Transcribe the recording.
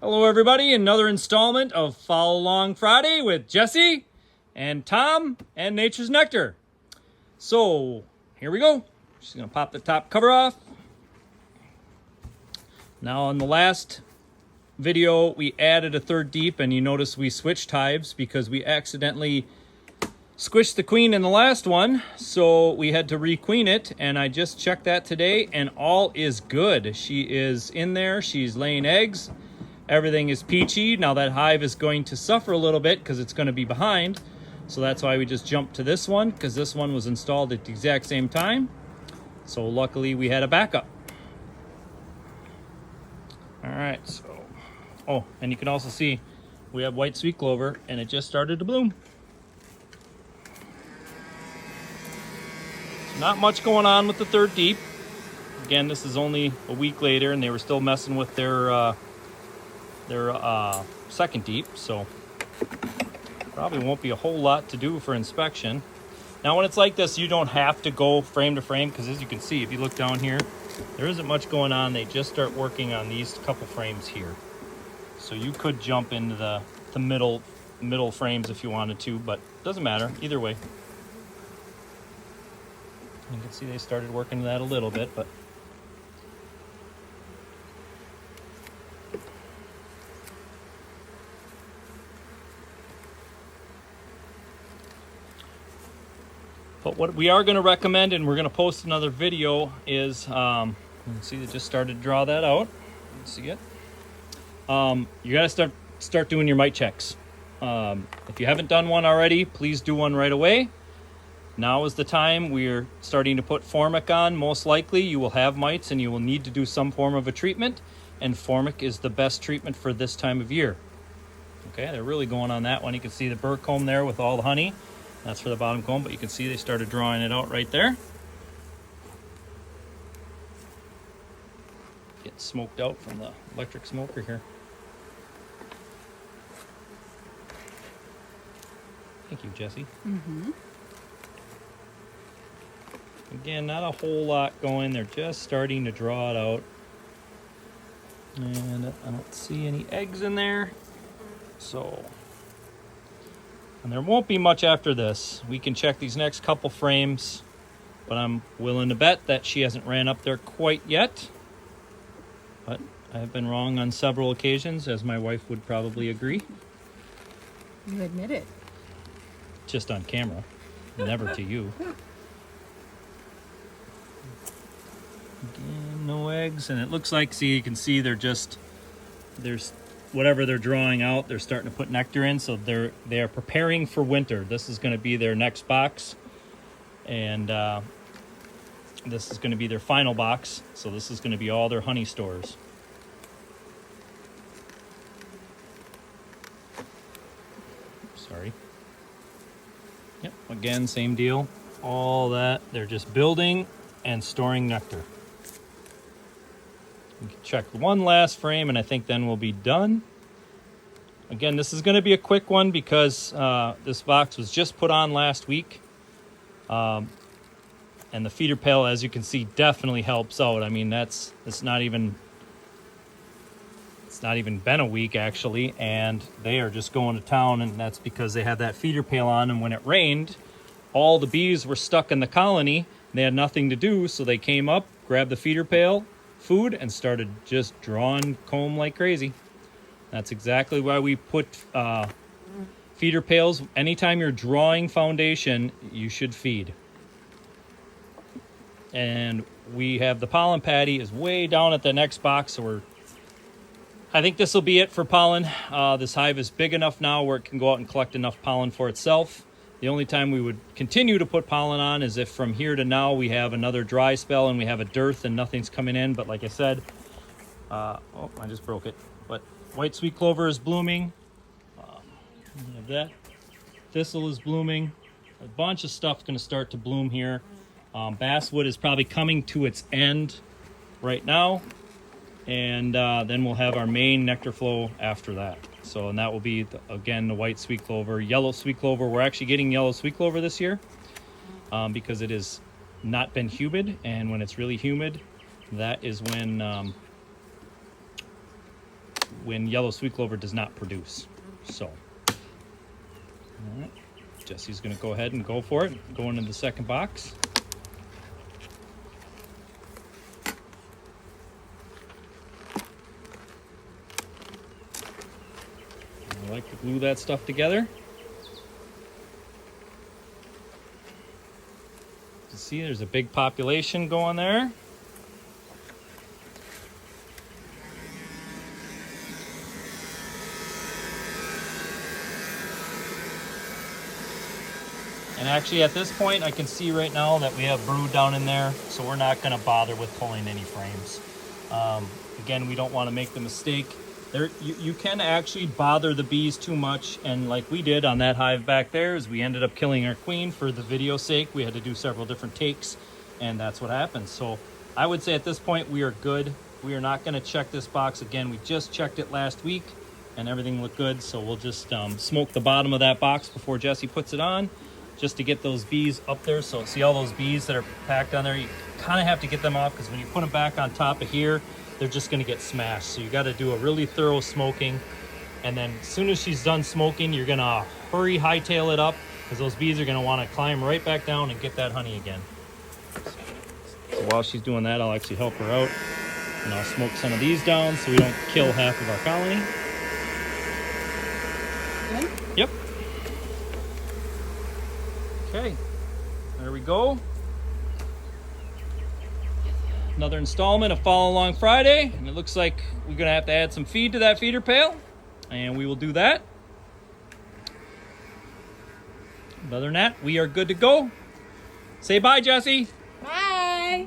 Hello everybody, another installment of Follow Along Friday with Jesse and Tom and Nature's Nectar. So, here we go. Just gonna pop the top cover off. Now on the last video, we added a third deep and you notice we switched hives because we accidentally squished the queen in the last one. So we had to requeen it, and I just checked that today and all is good. She is in there, she's laying eggs. Everything is peachy. Now that hive is going to suffer a little bit because it's going to be behind. So that's why we just jumped to this one, because this one was installed at the exact same time. So luckily we had a backup. All right, so, oh, and you can also see we have white sweet clover and it just started to bloom. Not much going on with the third deep. Again, this is only a week later and they were still messing with their second deep, so probably won't be a whole lot to do for inspection. Now when it's like this, you don't have to go frame to frame, because as you can see, if you look down here, there isn't much going on. They just start working on these couple frames here, so you could jump into the middle frames if you wanted to, but it doesn't matter either way. You can see they started working that a little bit, but what we are going to recommend, and we're going to post another video, is, you can see they just started to draw that out. Let's see it. You got to start doing your mite checks. If you haven't done one already, please do one right away. Now is the time. We're starting to put formic on. Most likely you will have mites and you will need to do some form of a treatment, and formic is the best treatment for this time of year. Okay, they're really going on that one. You can see the burr comb there with all the honey. That's for the bottom comb, but you can see they started drawing it out right there. Getting smoked out from the electric smoker here. Thank you, Jesse. Mm-hmm. Again, not a whole lot going. They're just starting to draw it out. And I don't see any eggs in there. So, and there won't be much after this. We can check these next couple frames, but I'm willing to bet that she hasn't ran up there quite yet. But I have been wrong on several occasions, as my wife would probably agree. You admit it. Just on camera, never to you. Again, no eggs, and it looks like, see, you can see there's whatever they're drawing out, they're starting to put nectar in, so they are preparing for winter. This is going to be their next box, and this is going to be their final box, so this is going to be all their honey stores. Sorry. Yep, again, same deal. All that, they're just building and storing nectar. We can check one last frame, and I think then we'll be done. Again, this is going to be a quick one because this box was just put on last week. And the feeder pail, as you can see, definitely helps out. I mean, it's not even been a week, actually, and they are just going to town, and that's because they had that feeder pail on, and when it rained, all the bees were stuck in the colony. They had nothing to do, so they came up, grabbed the feeder pail, food, and started just drawing comb like crazy. That's exactly why we put feeder pails. Anytime you're drawing foundation, you should feed. And we have the pollen patty is way down at the next box, so I think this will be it for pollen. This hive is big enough now where it can go out and collect enough pollen for itself. The only time we would continue to put pollen on is if from here to now we have another dry spell and we have a dearth and nothing's coming in. But like I said, oh, I just broke it. But white sweet clover is blooming. We have that. Thistle is blooming. A bunch of stuff going to start to bloom here. Basswood is probably coming to its end right now. And then we'll have our main nectar flow after that. So, and that will be, again, the white sweet clover, yellow sweet clover. We're actually getting yellow sweet clover this year because it has not been humid. And when it's really humid, that is when when yellow sweet clover does not produce. So, all right. Jesse's going to go ahead and go for it. Go into the second box. I like to glue that stuff together. You see, there's a big population going there. And actually at this point I can see right now that we have brood down in there, so we're not going to bother with pulling any frames. Again, we don't want to make the mistake. You can actually bother the bees too much, and like we did on that hive back there, is we ended up killing our queen for the video's sake. We had to do several different takes, and that's what happened. So I would say at this point we are good. We are not going to check this box again. We just checked it last week and everything looked good, so we'll just smoke the bottom of that box before Jesse puts it on, just to get those bees up there. So see all those bees that are packed on there? You kind of have to get them off, because when you put them back on top of here, they're just going to get smashed. So you got to do a really thorough smoking, and then as soon as she's done smoking, you're going to hurry hightail it up, because those bees are going to want to climb right back down and get that honey again. So while she's doing that, I'll actually help her out, and I'll smoke some of these down so we don't kill half of our colony. Good? Yep. Okay, there we go. Another installment of Follow Along Friday, and it looks like we're gonna have to add some feed to that feeder pail, and we will do that. Other than that, we are good to go. Say bye, Jesse. Bye.